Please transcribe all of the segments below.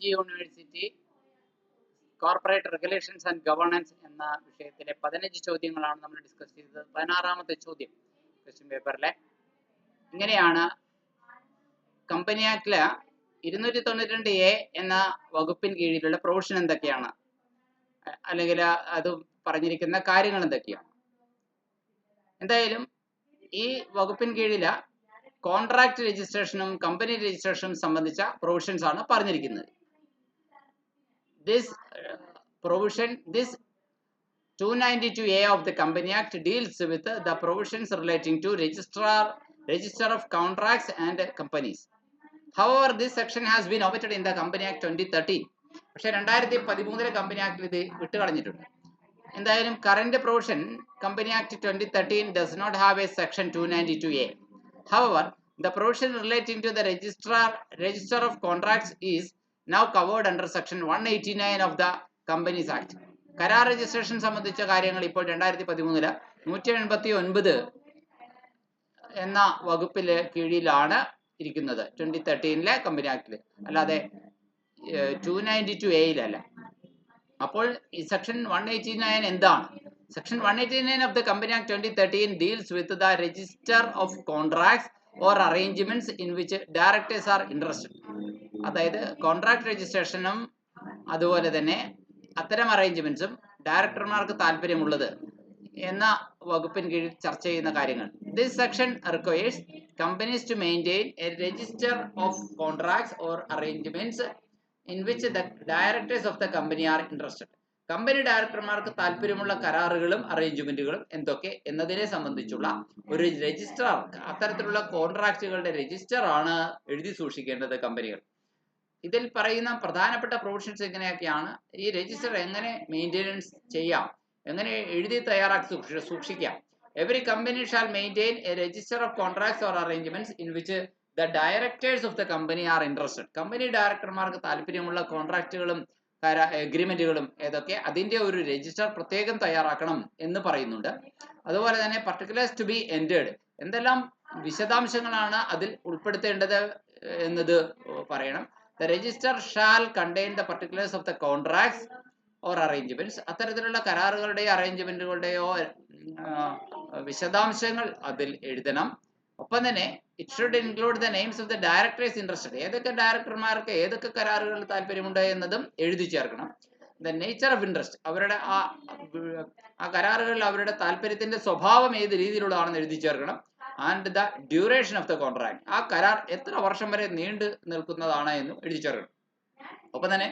MG university corporate regulations and governance എന്ന വിഷയത്തിലെ 15 ചോദ്യങ്ങളാണ് നമ്മൾ ഡിസ്കസ് ചെയ്തത്. 16ാമത്തെ ചോദ്യം ക്വസ്റ്റ്യൻ പേപ്പറിലെ ഇങ്ങനെയാണ്: കമ്പനി ആക്ടിലെ 292A എന്ന വകുപ്പിന് കീഴിലുള്ള പ്രൊവിഷൻ എന്തൊക്കെയാണ്, അല്ലെങ്കിൽ അത് പറഞ്ഞിരിക്കുന്ന കാര്യങ്ങൾ എന്തൊക്കെയാണ്? എന്തായാലും ഈ വകുപ്പിന് കീഴിലെ കോൺട്രാക്ട് രജിസ്ട്രേഷനും കമ്പനി രജിസ്ട്രേഷനും സംബന്ധിച്ച പ്രൊവിഷൻസ് ആണ് പറഞ്ഞിരിക്കുന്നത്. This provision, this 292A of the Company Act deals with the provisions relating to register of contracts and companies. However, this section has been omitted in the Company Act 2013. പക്ഷേ 2013 company ആക്ടിൽ ഇത് വിട്ടുകളഞ്ഞിട്ടുണ്ട്. എന്തായാലും current provision company act 2013 does not have a section 292A. However, the provision relating to the register of contracts is now covered under section 189 of the Companies Act. കരാർ registration സംബന്ധിച്ച കാര്യങ്ങൾ ഇപ്പോൾ 2013 189 എന്ന വകുപ്പിലെ കീഴിലാണ് ഇരിക്കുന്നത്, 2013 കമ്പനി ആക്ടിൽ, അല്ലാതെ 292A അപ്പോൾ ഈ സെക്ഷൻ 189 എന്താണ്? Section 189 of the Company Act 2013 deals with the register of contracts or arrangements in which directors are interested. അതായത് കോൺട്രാക്ട് രജിസ്ട്രേഷനും അതുപോലെ തന്നെ അത്തരം അറേഞ്ച്മെന്റ്സും ഡയറക്ടർമാർക്ക് താല്പര്യമുള്ളത് എന്ന വകുപ്പിന് കീഴിൽ ചർച്ച ചെയ്യുന്ന കാര്യങ്ങൾ. This section requires companies to maintain a register of contracts or arrangements in which the directors of the company are interested. Company ഡയറക്ടർമാർക്ക് താല്പര്യമുള്ള കരാറുകളും അറേഞ്ച്മെന്റുകളും എന്തൊക്കെ എന്നതിനെ സംബന്ധിച്ചുള്ള ഒരു രജിസ്റ്റർ, അത്തരത്തിലുള്ള കോൺട്രാക്റ്റുകളുടെ രജിസ്റ്റർ ആണ് എഴുതി സൂക്ഷിക്കേണ്ടത് കമ്പനികൾ. ഇതിൽ പറയുന്ന പ്രധാനപ്പെട്ട പ്രൊവിഷൻസ് എങ്ങനെയൊക്കെയാണ്, ഈ രജിസ്റ്റർ എങ്ങനെ മെയിൻ്റെനൻസ് ചെയ്യാം, എങ്ങനെ എഴുതി തയ്യാറാക്കി സൂക്ഷിക്കാം. Every company shall maintain a register of contracts or arrangements in which the directors of the company are interested. Company ഡയറക്ടർമാർക്ക് താല്പര്യമുള്ള കോൺട്രാക്റ്റുകളും എഗ്രിമെന്റുകളും ഏതൊക്കെ, അതിന്റെ ഒരു രജിസ്റ്റർ പ്രത്യേകം തയ്യാറാക്കണം എന്ന് പറയുന്നുണ്ട്. അതുപോലെ തന്നെ പർട്ടിക്കുലേഴ്സ് ടു ബി എൻറ്റേർഡ്, എന്തെല്ലാം വിശദാംശങ്ങളാണ് അതിൽ ഉൾപ്പെടുത്തേണ്ടത് എന്നത് പറയണം. The register shall contain the particulars of the contracts or arrangements. അത്തരത്തിലുള്ള കരാറുകളുടെയോ അറേഞ്ച്മെന്റുകളുടെയോ വിശദാംശങ്ങൾ അതിൽ എഴുതണം. ഒപ്പം തന്നെ it should include the names of the directors interested, ഏതൊക്കെ ഡയറക്ടർമാർക്ക് ഏതൊക്കെ കരാറുകളിൽ താല്പര്യമുണ്ട് എന്നതും എഴുതി ചേർക്കണം. ദ നേച്ചർ ഓഫ് ഇൻട്രസ്റ്റ്, അവരുടെ ആ കരാറുകളിൽ അവരുടെ താല്പര്യത്തിന്റെ സ്വഭാവം ഏത് രീതിയിലുള്ളതാണെന്ന് എഴുതി ചേർക്കണം. And the duration of the contract, ആ കരാർ എത്ര വർഷം വരെ നീണ്ടു നിൽക്കുന്നതാണ് എന്നും എഴുതി ചേർക്കണം. ഒപ്പം തന്നെ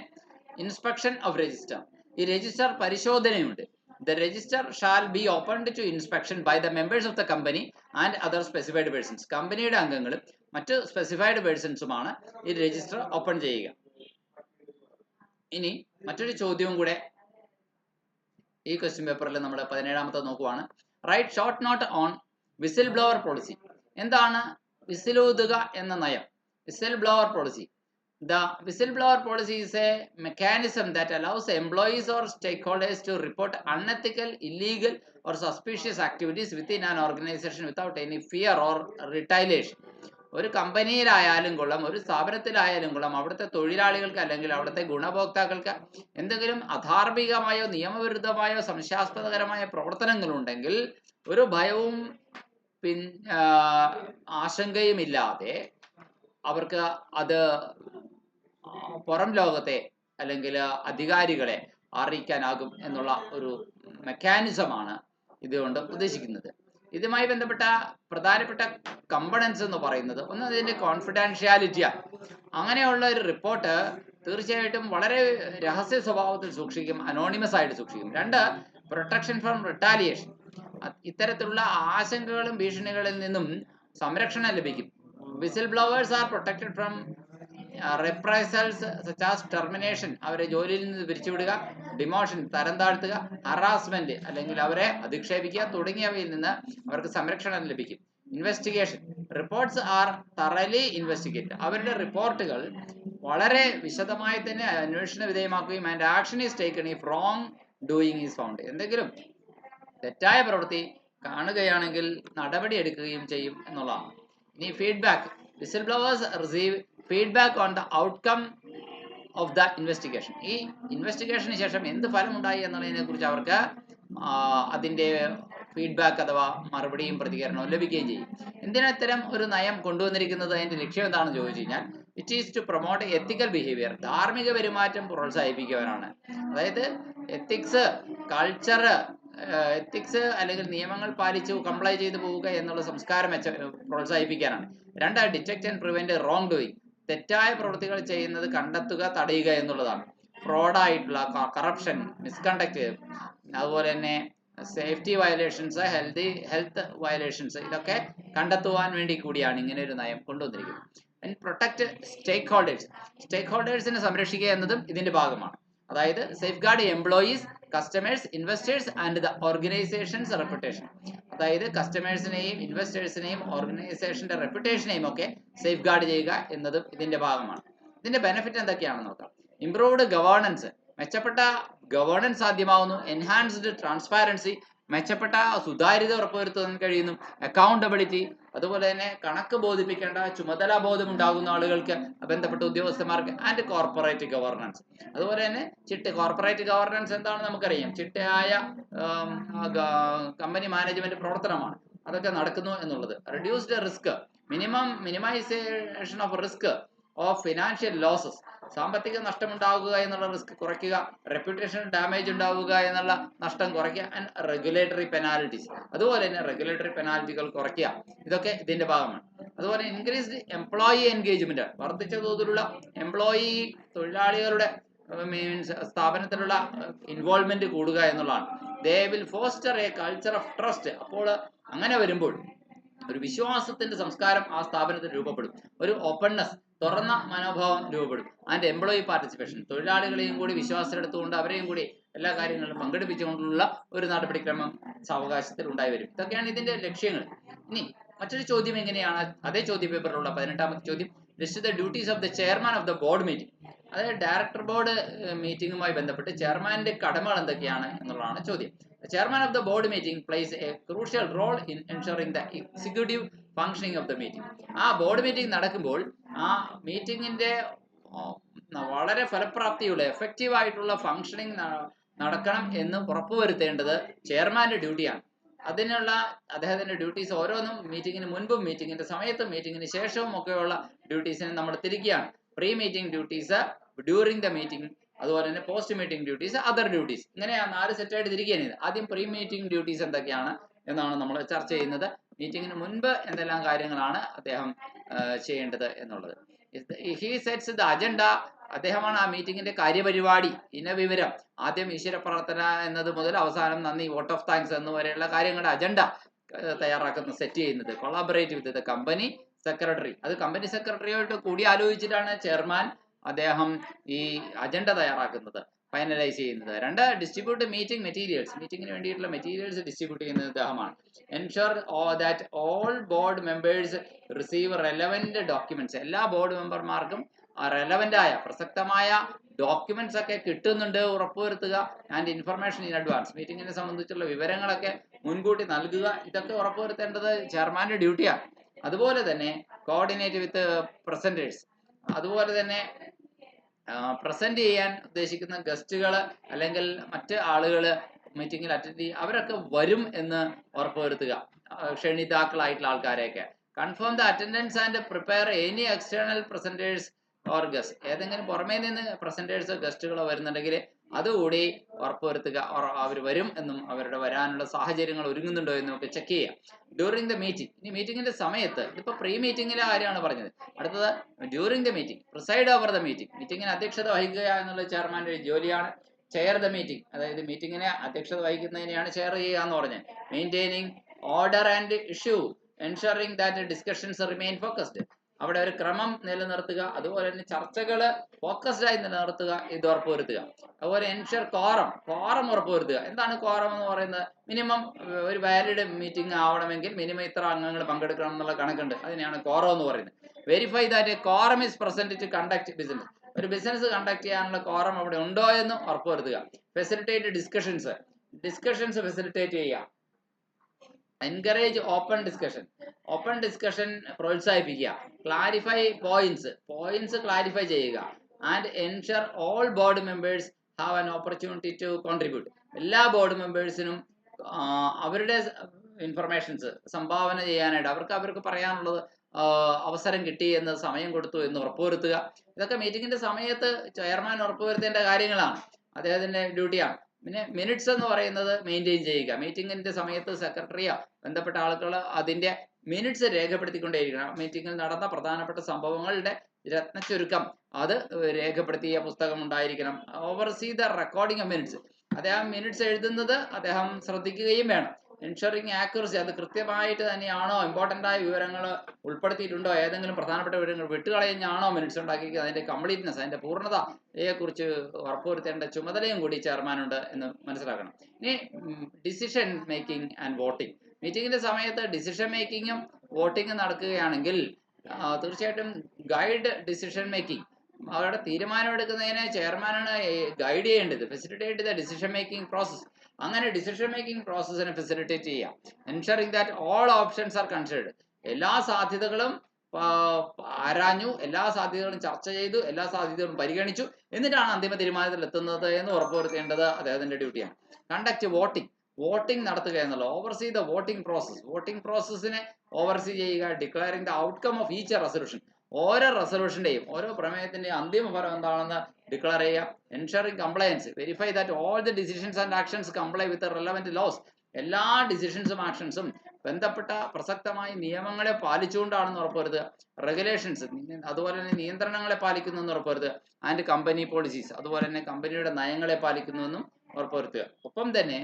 ഇൻസ്പെക്ഷൻ ഓഫ് രജിസ്റ്റർ, ഈ register പരിശോധനയുണ്ട്. The register shall be opened to inspection by the members of the company and other specified persons. കമ്പനിയുടെ അംഗങ്ങളും മറ്റ് സ്പെസിഫൈഡ് പേഴ്സൺസുമാണ് ഈ രജിസ്റ്റർ ഓപ്പൺ ചെയ്യുക. ഇനി മറ്റൊരു ചോദ്യവും കൂടെ ഈ ക്വസ്റ്റ്യൻ പേപ്പറിൽ നമ്മൾ 17ാമത്തെ നോക്കുവാണ്. Write short note on whistle blower policy. എന്താണ് വിസിലൂതുക എന്ന നയം? Whistle blower policy. The whistleblower policy is a mechanism that allows employees or stakeholders to report unethical, illegal or suspicious activities within an organization without any fear or retaliation. ഒരു കമ്പനിയിലായാലും കൊള്ളാം, ഒരു സ്ഥാപനത്തിലായാലും കൊള്ളാം, അവിടുത്തെ തൊഴിലാളികൾക്ക് അല്ലെങ്കിൽ അവിടുത്തെ ഗുണഭോക്താക്കൾക്ക് എന്തെങ്കിലും അധാർമികമായോ നിയമവിരുദ്ധമായോ സംശയാസ്പദകരമായ പ്രവർത്തനങ്ങളുണ്ടെങ്കിൽ ഒരു ഭയവും ആശങ്കയുമില്ലാതെ അവർക്ക് അത് പുറം ലോകത്തെ അല്ലെങ്കിൽ അധികാരികളെ അറിയിക്കാനാകും എന്നുള്ള ഒരു മെക്കാനിസമാണ് ഇതുകൊണ്ട് ഉദ്ദേശിക്കുന്നത്. ഇതുമായി ബന്ധപ്പെട്ട പ്രധാനപ്പെട്ട കമ്പണൻസ് എന്ന് പറയുന്നത്, ഒന്ന് ഇതിൻ്റെ കോൺഫിഡൻഷ്യാലിറ്റിയാണ്. അങ്ങനെയുള്ള ഒരു റിപ്പോർട്ട് തീർച്ചയായിട്ടും വളരെ രഹസ്യ സ്വഭാവത്തിൽ സൂക്ഷിക്കും, അനോണിമസ് ആയിട്ട് സൂക്ഷിക്കും. 2, പ്രൊട്ടക്ഷൻ ഫ്രം റിട്ടാലിയേഷൻ, ഇത്തരത്തിലുള്ള ആശങ്കകളും ഭീഷണികളിൽ നിന്നും സംരക്ഷണം ലഭിക്കും. Whistleblowers are protected from reprisals such as termination, അവരെ ജോലിയിൽ നിന്ന് പിരിച്ചുവിടുക, ഡിമോഷൻ തരം താഴ്ത്തുക, ഹറാസ്മെന്റ് അല്ലെങ്കിൽ അവരെ അധിക്ഷേപിക്കുക തുടങ്ങിയവയിൽ നിന്ന് അവർക്ക് സംരക്ഷണം ലഭിക്കും. Investigation, reports are thoroughly investigate, അവരുടെ റിപ്പോർട്ടുകൾ വളരെ വിശദമായി തന്നെ അന്വേഷണ വിധേയമാക്കുകയും and action is taken if wrongdoing is found, എന്തെങ്കിലും തെറ്റായ പ്രവൃത്തി കാണുകയാണെങ്കിൽ നടപടി എടുക്കുകയും ചെയ്യും എന്നുള്ളതാണ്. ഇനി feedback, whistleblowers receive feedback on the outcome of the investigation. ഈ ഇൻവെസ്റ്റിഗേഷന് ശേഷം എന്ത് ഫലമുണ്ടായി എന്നുള്ളതിനെ കുറിച്ച് അവർക്ക് അതിൻ്റെ ഫീഡ്ബാക്ക് അഥവാ മറുപടിയും പ്രതികരണവും ലഭിക്കുകയും ചെയ്യും. എന്തിനാ ഇത്തരം ഒരു നയം കൊണ്ടുവന്നിരിക്കുന്നത്? അതിൻ്റെ ലക്ഷ്യം എന്താണെന്ന് ചോദിച്ചു കഴിഞ്ഞാൽ it is to promote ethical behaviour, ധാർമ്മിക പെരുമാറ്റം പ്രോത്സാഹിപ്പിക്കുവാനാണ്. അതായത് എത്തിക്സ്, കൾച്ചർ, എത്തിക്സ് അല്ലെങ്കിൽ നിയമങ്ങൾ പാലിച്ചു കംപ്ലൈ ചെയ്തു പോവുക എന്നുള്ള സംസ്കാരം പ്രോത്സാഹിപ്പിക്കാനാണ്. രണ്ട്, detect and prevent wrong doing, തെറ്റായ പ്രവൃത്തികൾ ചെയ്യുന്നത് കണ്ടെത്തുക, തടയുക എന്നുള്ളതാണ്. ഫ്രോഡായിട്ടുള്ള കറപ്ഷൻ, മിസ്കണ്ടക്ട്, അതുപോലെ തന്നെ സേഫ്റ്റി വയലേഷൻസ്, ഹെൽത്ത് വയലേഷൻസ്, ഇതൊക്കെ കണ്ടെത്തുവാൻ വേണ്ടി കൂടിയാണ് ഇങ്ങനെ ഒരു നയം കൊണ്ടുവന്നിരിക്കുന്നത്. പ്രൊട്ടക്ട് സ്റ്റേക്ക് ഹോൾഡേഴ്സ്, സ്റ്റേക്ക് ഹോൾഡേഴ്സിനെ സംരക്ഷിക്കുക എന്നതും ഇതിന്റെ ഭാഗമാണ്. അതായത് safe guard employees, customers, investors and the organisations reputation. അതായത് കസ്റ്റമേഴ്സിനെയും ഇൻവെസ്റ്റേഴ്സിനെയും ഓർഗനൈസേഷന്റെ റെപ്യൂട്ടേഷനെയും ഒക്കെ സേഫ് ഗാർഡ് ചെയ്യുക എന്നതും ഇതിന്റെ ഭാഗമാണ്. ഇതിന്റെ ബെനിഫിറ്റ് എന്തൊക്കെയാണെന്ന് നോക്കാം. ഇംപ്രൂവ്ഡ് ഗവേണൻസ്, മെച്ചപ്പെട്ട ഗവേണൻസ് സാധ്യമാവുന്നു. എൻഹാൻസ്ഡ് ട്രാൻസ്പാരൻസി, മെച്ചപ്പെട്ട സുതാര്യത ഉറപ്പുവരുത്താൻ കഴിയുന്നു. അക്കൗണ്ടബിലിറ്റി, അതുപോലെ തന്നെ കണക്ക് ബോധിപ്പിക്കേണ്ട ചുമതലാ ബോധം ഉണ്ടാകുന്ന ആളുകൾക്ക്, ബന്ധപ്പെട്ട ഉദ്യോഗസ്ഥന്മാർക്ക്. ആൻഡ് കോർപ്പറേറ്റ് ഗവർണൻസ്, അതുപോലെ തന്നെ കോർപ്പറേറ്റ് ഗവർണൻസ് എന്താണെന്ന് നമുക്കറിയാം. ചിട്ടയായ കമ്പനി മാനേജ്മെന്റ് പ്രവർത്തനമാണ്, അതൊക്കെ നടക്കുന്നു എന്നുള്ളത്. Reduced risk, minimisation of risk of financial losses, സാമ്പത്തിക നഷ്ടമുണ്ടാവുക എന്നുള്ള റിസ്ക് കുറയ്ക്കുക. റെപ്യൂട്ടേഷൻ ഡാമേജ് ഉണ്ടാവുക എന്നുള്ള നഷ്ടം കുറയ്ക്കുക. ആൻഡ് റെഗുലേറ്ററി പെനാൽറ്റീസ്, അതുപോലെ തന്നെ റെഗുലേറ്ററി പെനാൽറ്റികൾ കുറയ്ക്കുക. ഇതൊക്കെ ഇതിന്റെ ഭാഗമാണ്. അതുപോലെ ഇൻക്രീസ്ഡ് എംപ്ലോയി എൻഗേജ്മെന്റ്, വർദ്ധിച്ച തോതിലുള്ള തൊഴിലാളികളുടെ മീൻസ് സ്ഥാപനത്തിലുള്ള ഇൻവോൾവ്മെന്റ് കൂടുക എന്നുള്ളതാണ്. They will foster A culture of trust. അപ്പോൾ അങ്ങനെ വരുമ്പോൾ ഒരു വിശ്വാസത്തിന്റെ സംസ്കാരം ആ സ്ഥാപനത്തിൽ രൂപപ്പെടും. ഒരു ഓപ്പൺനെസ്, തുറന്ന മനോഭാവം രൂപപ്പെടും. ആൻഡ് എംപ്ലോയി പാർട്ടിസിപ്പേഷൻ, തൊഴിലാളികളെയും കൂടി വിശ്വാസത്തിലെടുത്തുകൊണ്ട് അവരെയും കൂടി എല്ലാ കാര്യങ്ങളിലും പങ്കെടുപ്പിച്ചുകൊണ്ടുള്ള ഒരു നടപടിക്രമം സാവകാശത്തിൽ ഉണ്ടായി വരും. ഇതൊക്കെയാണ് ഇതിന്റെ ലക്ഷ്യങ്ങൾ. ഇനി മറ്റൊരു ചോദ്യം എങ്ങനെയാണ്, അതേ ചോദ്യ പേപ്പറിലുള്ള 18ാമത്തെ ചോദ്യം, list the duties of the chairman of the board meeting. അതായത് ഡയറക്ടർ ബോർഡ് മീറ്റിംഗുമായി ബന്ധപ്പെട്ട് ചെയർമാന്റെ കടമകൾ എന്തൊക്കെയാണ് എന്നുള്ളതാണ് ചോദ്യം. The chairman of the board meeting plays a crucial role in ensuring the executive functioning of the meeting. ആ ബോർഡ് മീറ്റിംഗ് നടക്കുമ്പോൾ ആ മീറ്റിംഗിന്റെ വളരെ ഫലപ്രാപ്തിയുള്ള എഫക്റ്റീവ് ആയിട്ടുള്ള ഫംഗ്ഷനിങ് നടക്കണം എന്ന് ഉറപ്പുവരുത്തേണ്ടത് ചെയർമാന്റെ ഡ്യൂട്ടിയാണ്. അതിനുള്ള അദ്ദേഹത്തിന്റെ ഡ്യൂട്ടീസ് ഓരോന്നും മീറ്റിംഗിന് മുൻപും മീറ്റിംഗിന്റെ സമയത്തും മീറ്റിംഗിന് ശേഷവും ഒക്കെയുള്ള ഡ്യൂട്ടീസിനെ നമ്മൾ തിരിക്കുകയാണ്. Pre meeting duties, during the meeting, അതുപോലെ തന്നെ post meeting duties, other duties. ഇങ്ങനെയാണ് 4 സെറ്റായിട്ട് തിരിക്കുകയാണ്. ആദ്യം പ്രീ മീറ്റിംഗ് ഡ്യൂട്ടീസ് എന്തൊക്കെയാണ് എന്നാണ് നമ്മൾ ചർച്ച ചെയ്യുന്നത്. മീറ്റിംഗിന് മുൻപ് എന്തെല്ലാം കാര്യങ്ങളാണ് അദ്ദേഹം ചെയ്യേണ്ടത് എന്നുള്ളത്. ഹി സെറ്റ്സ് ദ അജണ്ട, അദ്ദേഹമാണ് ആ മീറ്റിംഗിന്റെ കാര്യപരിപാടി, ഇനവിവരം. ആദ്യം ഈശ്വര പ്രാർത്ഥന എന്നത് മുതൽ അവസാനം നന്ദി, വോട്ട് ഓഫ് താങ്ക്സ് എന്നുവരെയുള്ള കാര്യങ്ങളുടെ അജണ്ട തയ്യാറാക്കുന്ന, സെറ്റ് ചെയ്യുന്നത്. Collaborate with the company secretary, അത് കമ്പനി സെക്രട്ടറിയോട്ട് കൂടി ആലോചിച്ചിട്ടാണ് ചെയർമാൻ അദ്ദേഹം ഈ അജണ്ട തയ്യാറാക്കുന്നത്, ഫൈനലൈസ് ചെയ്യുന്നത്. 2, ഡിസ്ട്രിബ്യൂട്ട് മീറ്റിംഗ് മെറ്റീരിയൽസ്, മീറ്റിംഗിന് വേണ്ടിയിട്ടുള്ള മെറ്റീരിയൽസ് ഡിസ്ട്രിബ്യൂട്ട് ചെയ്യുന്നത് അദ്ദേഹമാണ്. Ensure that all board members receive relevant documents, എല്ലാ ബോർഡ് മെമ്പർമാർക്കും റെലവൻ്റ് ആയ പ്രസക്തമായ ഡോക്യുമെന്റ്സ് ഒക്കെ കിട്ടുന്നുണ്ട് ഉറപ്പുവരുത്തുക. ആൻഡ് ഇൻഫർമേഷൻ ഇൻ അഡ്വാൻസ്, മീറ്റിംഗിനെ സംബന്ധിച്ചുള്ള വിവരങ്ങളൊക്കെ മുൻകൂട്ടി നൽകുക. ഇതൊക്കെ ഉറപ്പുവരുത്തേണ്ടത് ചെയർമാന്റെ ഡ്യൂട്ടിയാണ്. അതുപോലെ തന്നെ കോർഡിനേറ്റ് വിത്ത് പ്രസന്റേഴ്സ്, അതുപോലെ തന്നെ പ്രസന്റ് ചെയ്യാൻ ഉദ്ദേശിക്കുന്ന ഗസ്റ്റുകൾ അല്ലെങ്കിൽ മറ്റ് ആളുകൾ മീറ്റിംഗിൽ അറ്റൻഡ് ചെയ്യുക, അവരൊക്കെ വരും എന്ന് ഉറപ്പുവരുത്തുക, ക്ഷണിതാക്കളായിട്ടുള്ള ആൾക്കാരെയൊക്കെ. Confirm the attendance and prepare any external presenters or guest, ഏതെങ്കിലും പുറമേ നിന്ന് പ്രസന്റേഴ്സോ ഗസ്റ്റുകളോ വരുന്നുണ്ടെങ്കിൽ അതുകൂടി ഉറപ്പുവരുത്തുക, അവർ വരും എന്നും അവരുടെ വരാനുള്ള സാഹചര്യങ്ങൾ ഒരുങ്ങുന്നുണ്ടോ എന്നും ഒക്കെ ചെക്ക് ചെയ്യുക. ഡ്യൂറിംഗ് ദ മീറ്റിംഗ്, ഇനി മീറ്റിംഗിന്റെ സമയത്ത്, ഇതിപ്പോൾ പ്രീ മീറ്റിംഗിലെ കാര്യമാണ് പറഞ്ഞത്. അടുത്തത് during the meeting, preside over the meeting, മീറ്റിംഗിന് അധ്യക്ഷത വഹിക്കുക എന്നുള്ള ചെയർമാന്റെ ജോലിയാണ്. ചെയർ ദ മീറ്റിംഗ്, അതായത് മീറ്റിംഗിനെ അധ്യക്ഷത വഹിക്കുന്നതിനെയാണ് ചെയർ ചെയ്യുക എന്ന് പറഞ്ഞത്. Maintaining order and issue, ensuring that discussions remain focused, അവിടെ ഒരു ക്രമം നിലനിർത്തുക, അതുപോലെ തന്നെ ചർച്ചകൾ ഫോക്കസ്ഡ് ആയി നിലനിർത്തുക, ഇത് ഉറപ്പുവരുത്തുക. അതുപോലെ എൻഷുർ കോറം ഉറപ്പുവരുത്തുക. എന്താണ് കോറം എന്ന് പറയുന്നത്? മിനിമം ഒരു വാലിഡ് മീറ്റിംഗ് ആവണമെങ്കിൽ മിനിമം ഇത്ര അംഗങ്ങൾ പങ്കെടുക്കണം എന്നുള്ള കണക്കുണ്ട്, അതിനെയാണ് കോറം എന്ന് പറയുന്നത്. Verify that quorum is present to conduct business, ഒരു ബിസിനസ് കണ്ടക്ട് ചെയ്യാനുള്ള കോറം അവിടെ ഉണ്ടോ എന്ന് ഉറപ്പുവരുത്തുക. ഫെസിലിറ്റേറ്റ് ഡിസ്കഷൻസ് ഫെസിലിറ്റേറ്റ് ചെയ്യുക. എൻകറേജ് ഓപ്പൺ ഡിസ്കഷൻ പ്രോത്സാഹിപ്പിക്കുക. ക്ലാരിഫൈ പോയിന്റ്സ് ക്ലാരിഫൈ ചെയ്യുക. and ensure all board members have an opportunity to contribute. എല്ലാ ബോർഡ് മെമ്പേഴ്സിനും അവരുടെ ഇൻഫർമേഷൻസ് സംഭാവന ചെയ്യാനായിട്ട് അവർക്ക് പറയാനുള്ളത് അവസരം കിട്ടി എന്ന് സമയം കൊടുത്തു എന്ന് ഉറപ്പുവരുത്തുക. ഇതൊക്കെ മീറ്റിംഗിന്റെ സമയത്ത് ചെയർമാൻ ഉറപ്പുവരുത്തേണ്ട കാര്യങ്ങളാണ്, അദ്ദേഹത്തിന്റെ ഡ്യൂട്ടിയാണ്. പിന്നെ മിനിറ്റ്സ് എന്ന് പറയുന്നത് മെയിൻറ്റെയിൻ ചെയ്യുക. മീറ്റിംഗിന്റെ സമയത്ത് സെക്രട്ടറിയോ ബന്ധപ്പെട്ട ആളുകൾ അതിന്റെ മിനിറ്റ്സ് രേഖപ്പെടുത്തിക്കൊണ്ടേയിരിക്കണം. മീറ്റിംഗിൽ നടന്ന പ്രധാനപ്പെട്ട സംഭവങ്ങളുടെ രത്നച്ചുരുക്കം അത് രേഖപ്പെടുത്തിയ പുസ്തകം ഉണ്ടായിരിക്കണം. ഓവർസീ ദ റെക്കോർഡിംഗ് മിനിറ്റ്സ്, അദ്ദേഹം മിനിറ്റ്സ് എഴുതുന്നത് അദ്ദേഹം ശ്രദ്ധിക്കുകയും വേണം. എൻഷുറിങ് ആക്യുറസി, അത് കൃത്യമായിട്ട് തന്നെയാണോ, ഇമ്പോർട്ടൻ്റ് ആയ വിവരങ്ങൾ ഉൾപ്പെടുത്തിയിട്ടുണ്ടോ, ഏതെങ്കിലും പ്രധാനപ്പെട്ട വിവരങ്ങൾ വിട്ടുകളഞ്ഞാണോ മിനിറ്റ്സ് ഉണ്ടാക്കിയിരിക്കുന്നത്, അതിന്റെ കംപ്ലീറ്റ്നെസ്, അതിന്റെ പൂർണ്ണതയെക്കുറിച്ച് ഉറപ്പുവരുത്തേണ്ട ചുമതലയും കൂടി ചെയർമാനുണ്ട് എന്ന് മനസ്സിലാക്കണം. ഇനി ഡിസിഷൻ മേക്കിംഗ് ആൻഡ് വോട്ടിംഗ്. മീറ്റിംഗിന്റെ സമയത്ത് ഡിസിഷൻ മേക്കിങ്ങും വോട്ടിങ്ങും നടക്കുകയാണെങ്കിൽ തീർച്ചയായിട്ടും ഗൈഡ് ഡിസിഷൻ മേക്കിംഗ്, അവരുടെ തീരുമാനമെടുക്കുന്നതിനെ ചെയർമാനാണ് ഗൈഡ് ചെയ്യേണ്ടത്, facilitate the decision making process. അങ്ങനെ ഡിസിഷൻ മേക്കിംഗ് പ്രോസസ്സിനെ ഫെസിലിറ്റേറ്റ് ചെയ്യാം. Ensuring that all options are considered, എല്ലാ സാധ്യതകളും ആരാഞ്ഞു, എല്ലാ സാധ്യതകളും ചർച്ച ചെയ്തു, എല്ലാ സാധ്യതകളും പരിഗണിച്ചു, എന്നിട്ടാണ് അന്തിമ തീരുമാനത്തിൽ എത്തുന്നത് എന്ന് ഉറപ്പുവരുത്തേണ്ടത് അദ്ദേഹത്തിന്റെ ഡ്യൂട്ടിയാണ്. കണ്ടക്ട് വോട്ടിംഗ്, വോട്ടിംഗ് നടത്തുക എന്നുള്ളത്. Oversee the voting process, voting പ്രോസസ്സിനെ ഓവർസീ ചെയ്യുക. Declaring the outcome of each resolution, ഓരോ റെസൊല്യൂഷന്റെയും ഓരോ പ്രമേയത്തിന്റെയും അന്തിമ ഫലം എന്താണെന്ന് ഡിക്ലെയർ ചെയ്യുക. Ensuring compliance, verify that all the decisions and actions comply with relevant laws, എല്ലാ ഡിസിഷൻസും ആക്ഷൻസും ബന്ധപ്പെട്ട പ്രസക്തമായ നിയമങ്ങളെ പാലിച്ചുകൊണ്ടാണെന്ന് ഉറപ്പുവരുത്തുക. റെഗുലേഷൻസ്, അതുപോലെ തന്നെ നിയന്ത്രണങ്ങളെ പാലിക്കുന്നു എന്ന് ഉറപ്പുവരുത്തുക. ആൻഡ് കമ്പനി പോളിസീസ്, അതുപോലെ തന്നെ കമ്പനിയുടെ നയങ്ങളെ പാലിക്കുന്നുവെന്നും ഉറപ്പുവരുത്തുക. ഒപ്പം തന്നെ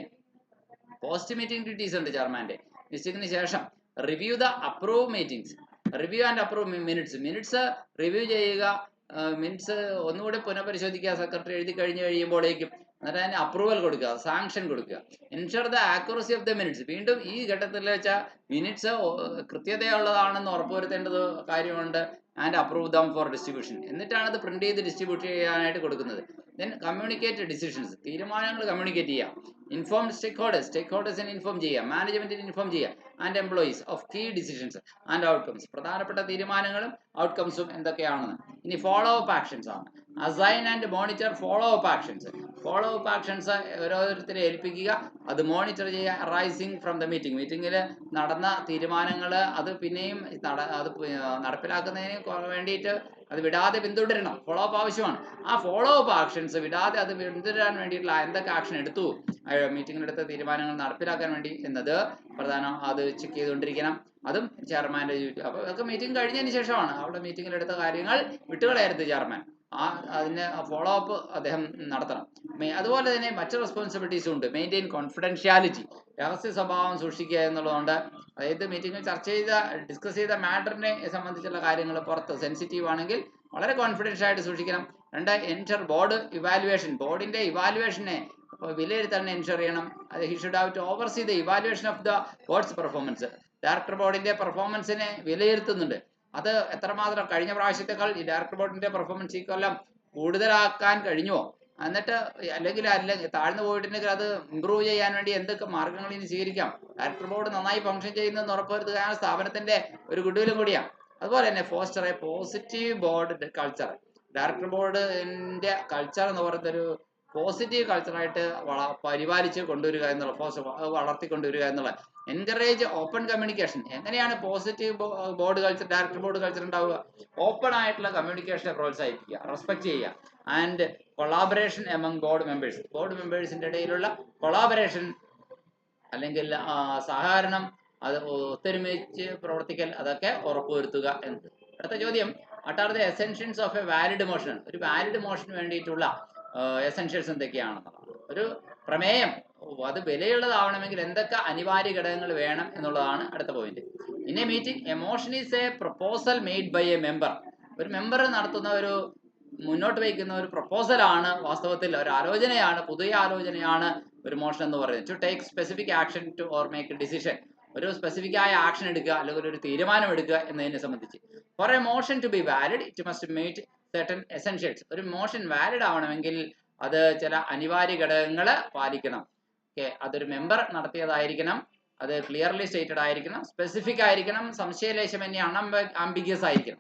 പോസ്റ്റ് മീറ്റിംഗ് ഡ്യൂട്ടീസ് ഉണ്ട് ചെയർമാന്റെ. മീറ്റിംഗിന് ശേഷം review the approve meetings, review and approve minutes review ചെയ്യുക, മിനിറ്റ്സ് ഒന്നുകൂടി പുനഃപരിശോധിക്കുക സെക്രട്ടറി എഴുതി കഴിയുമ്പോഴേക്കും, എന്നിട്ട് അതിന് അപ്രൂവൽ കൊടുക്കുക, സാങ്ഷൻ കൊടുക്കുക. Ensure the accuracy of the minutes, വീണ്ടും ഈ ഘട്ടത്തിൽ വെച്ചാൽ മിനിറ്റ്സ് കൃത്യതയുള്ളതാണെന്ന് ഉറപ്പുവരുത്തേണ്ടത് കാര്യമുണ്ട്. And approve them for distribution, എന്നിട്ടാണ് അത് പ്രിന്റ് ചെയ്ത് ഡിസ്ട്രിബ്യൂട്ട് ചെയ്യാനായിട്ട് കൊടുക്കുന്നത്. ദെൻ കമ്മ്യൂണിക്കേറ്റ് ഡിസിഷൻസ്, തീരുമാനങ്ങൾ കമ്മ്യൂണിക്കേറ്റ് ചെയ്യുക. ഇൻഫോം സ്റ്റേക്ക് ഇൻഫോം ചെയ്യുക, മാനേജ്മെന്റിന് ഇൻഫോം ചെയ്യുക. And employees of key decisions and outcomes, പ്രധാനപ്പെട്ട തീരുമാനങ്ങളും ഔട്ട്കംസും എന്തൊക്കെയാണെന്ന്. ഇനി ഫോളോ അപ്പ് ആക്ഷൻസ് ആണ്. Assign and monitor follow up actions, follow up actions ഓരോരുത്തരെ ഏൽപ്പിക്കുക, അത് മോണിറ്റർ ചെയ്യുക. അറൈസിങ് ഫ്രം ദ മീറ്റിംഗ്, മീറ്റിംഗിൽ നടന്ന തീരുമാനങ്ങൾ അത് പിന്നെയും അത് നടപ്പിലാക്കുന്നതിന് വേണ്ടിയിട്ട് അത് വിടാതെ പിന്തുടരണം. ഫോളോ അപ്പ് ആവശ്യമാണ്. ആ ഫോളോ അപ്പ് ആക്ഷൻസ് വിടാതെ അത് പിന്തുടരാൻ വേണ്ടിയിട്ടുള്ള എന്തൊക്കെ ആക്ഷൻ എടുത്തു, മീറ്റിംഗിലെടുത്ത തീരുമാനങ്ങൾ നടപ്പിലാക്കാൻ വേണ്ടി എന്നത് പ്രധാനം, അത് ചെക്ക് ചെയ്തുകൊണ്ടിരിക്കണം. അതും ചെയർമാന്റെ ഡ്യൂട്ടി. അപ്പോൾ ഇതൊക്കെ മീറ്റിംഗ് കഴിഞ്ഞതിന് ശേഷമാണ്. അവിടെ മീറ്റിംഗിലെടുത്ത കാര്യങ്ങൾ വിട്ടുകളയരുത് ചെയർമാൻ, അതിന് ഫോളോ അപ്പ് അദ്ദേഹം നടത്തണം. അതുപോലെ തന്നെ മറ്റ് റെസ്പോൺസിബിലിറ്റീസും ഉണ്ട്. മെയിൻറ്റെയിൻ കോൺഫിഡൻഷ്യാലിറ്റി, രഹസ്യ സ്വഭാവം സൂക്ഷിക്കുക എന്നുള്ളതുകൊണ്ട്, അതായത് മീറ്റിംഗിൽ ഡിസ്കസ് ചെയ്ത മാറ്ററിനെ സംബന്ധിച്ചുള്ള കാര്യങ്ങൾ പുറത്ത് സെൻസിറ്റീവ് ആണെങ്കിൽ വളരെ കോൺഫിഡൻഷ്യൽ ആയിട്ട് സൂക്ഷിക്കണം. രണ്ട്, എൻഷർ ബോർഡ് ഇവാലുവേഷൻ, ബോർഡിന്റെ ഇവാലുവേഷനെ വിലയിരുത്താൻ എൻഷർ ചെയ്യണം. He should have to oversee the evaluation of the board's performance, director ബോർഡിന്റെ പെർഫോമൻസിനെ വിലയിരുത്തുന്നുണ്ട്. അത് എത്രമാത്രം കഴിഞ്ഞ പ്രാവശ്യത്തെക്കാൾ ഈ ഡയറക്ടർ ബോർഡിന്റെ പെർഫോമൻസ് ഈ കൊല്ലം കൂടുതലാക്കാൻ കഴിഞ്ഞുവോ, എന്നിട്ട് അല്ലെങ്കിൽ താഴ്ന്നു പോയിട്ടുണ്ടെങ്കിൽ അത് ഇമ്പ്രൂവ് ചെയ്യാൻ വേണ്ടി എന്തൊക്കെ മാർഗങ്ങൾ ഇനി സ്വീകരിക്കാം. ഡയറക്ടർ ബോർഡ് നന്നായി ഫംഗ്ഷൻ ചെയ്യുന്നതെന്ന് ഉറപ്പുവരുത്തുക സ്ഥാപനത്തിന്റെ ഒരു ഗുഡ്വില്ലും കൂടിയാണ്. അതുപോലെ തന്നെ foster a positive board culture, director ബോർഡിന്റെ കൾച്ചർ എന്ന് പറയുന്നൊരു പോസിറ്റീവ് കൾച്ചറായിട്ട് പരിപാലിച്ച് കൊണ്ടുവരിക എന്നുള്ള, വളർത്തിക്കൊണ്ടുവരിക എന്നുള്ള. എൻകറേജ് ഓപ്പൺ കമ്മ്യൂണിക്കേഷൻ, എങ്ങനെയാണ് positive board culture, director board culture ഉണ്ടാവുക? ഓപ്പൺ ആയിട്ടുള്ള കമ്മ്യൂണിക്കേഷനെ പ്രോത്സാഹിപ്പിക്കുക, റെസ്പെക്ട് ചെയ്യുക. And collaboration among board members, board മെമ്പേഴ്സിന്റെ ഇടയിലുള്ള കൊളാബറേഷൻ അല്ലെങ്കിൽ സഹകരണം, അത് ഒത്തൊരുമിച്ച് പ്രവർത്തിക്കൽ, അതൊക്കെ ഉറപ്പുവരുത്തുക എന്നത്. അടുത്ത ചോദ്യം, what are the essentials of A valid motion, ഒരു വാലിഡ് മോഷന് വേണ്ടിയിട്ടുള്ള എസെൻഷ്യൽസ് എന്തൊക്കെയാണെന്നുള്ളത്. ഒരു പ്രമേയം അത് വിലയുള്ളതാവണമെങ്കിൽ എന്തൊക്കെ അനിവാര്യ ഘടകങ്ങൾ വേണം എന്നുള്ളതാണ് അടുത്ത point. In a meeting a motion is a proposal made by a member, ഒരു മെമ്പർ നടത്തുന്ന ഒരു മുന്നോട്ട് വയ്ക്കുന്ന ഒരു പ്രപ്പോസലാണ്, വാസ്തവത്തിൽ ഒരു ആലോചനയാണ്, പുതിയ ആലോചനയാണ് ഒരു മോഷൻ എന്ന് പറയുന്നത്. To take specific action to or make decision, ഒരു സ്പെസിഫിക് ആയ ആക്ഷൻ എടുക്കുക അല്ലെങ്കിൽ ഒരു തീരുമാനം എടുക്കുക എന്നതിനെ സംബന്ധിച്ച്. For a motion to be valid it must meet certain essentials, ഒരു മോഷൻ വാലിഡ് ആവണമെങ്കിൽ അത് ചില അനിവാര്യ ഘടകങ്ങൾ പാലിക്കണം. അതൊരു മെമ്പർ നടത്തിയതായിരിക്കണം, അത് ക്ലിയർലി സ്റ്റേറ്റഡ് ആയിരിക്കണം, സ്പെസിഫിക് ആയിരിക്കണം, സംശയലേശമന്യേ അൺആംബിഗ്യസ് ആയിരിക്കണം.